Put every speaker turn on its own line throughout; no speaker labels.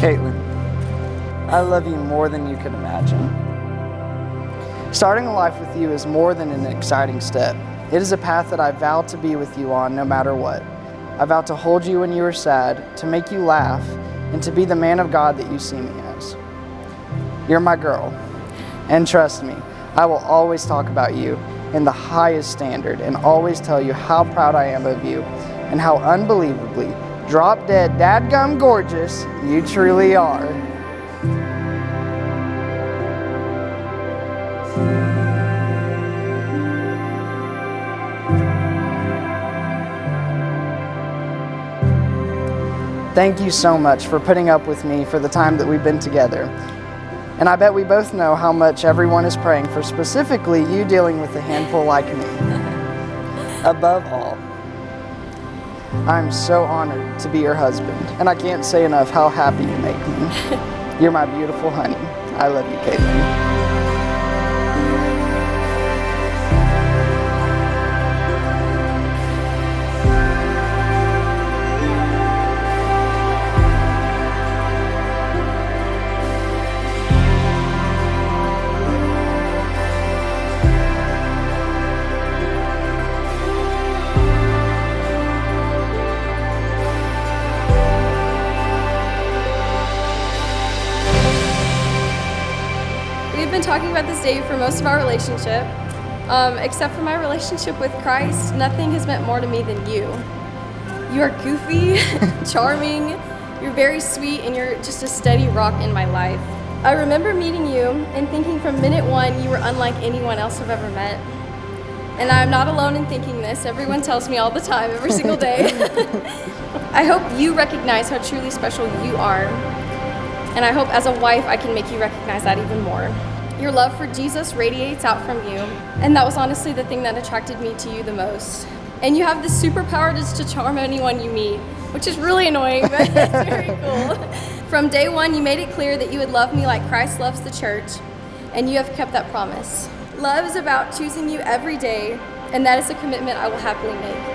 Caitlin, I love you more than you can imagine. Starting a life with you is more than an exciting step. It is a path that I vow to be with you on no matter what. I vow to hold you when you are sad, to make you laugh, and to be the man of God that you see me as. You're my girl, and trust me, I will always talk about you in the highest standard and always tell you how proud I am of you and how unbelievably drop-dead, dadgum gorgeous you truly are. Thank you so much for putting up with me for the time that we've been together. And I bet we both know how much everyone is praying for specifically you dealing with a handful like me. Above all, I'm so honored to be your husband, and I can't say enough how happy you make me. You're my beautiful honey. I love you, Caitlin.
We've been talking about this day for most of our relationship. Except for my relationship with Christ, nothing has meant more to me than you. You are goofy, charming, you're very sweet, and you're just a steady rock in my life. I remember meeting you and thinking from minute one you were unlike anyone else I've ever met. And I'm not alone in thinking this. Everyone tells me all the time, every single day. I hope you recognize how truly special you are. And I hope as a wife I can make you recognize that even more. Your love for Jesus radiates out from you, and that was honestly the thing that attracted me to you the most. And you have this superpower just to charm anyone you meet, which is really annoying, but it's very cool. From day one, you made it clear that you would love me like Christ loves the church, and you have kept that promise. Love is about choosing you every day, and that is a commitment I will happily make.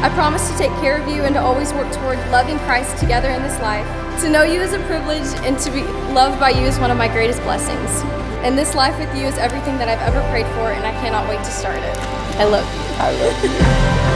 I promise to take care of you and to always work toward loving Christ together in this life. To know you is a privilege, and to be loved by you is one of my greatest blessings. And this life with you is everything that I've ever prayed for, and I cannot wait to start it. I love you.
I love you.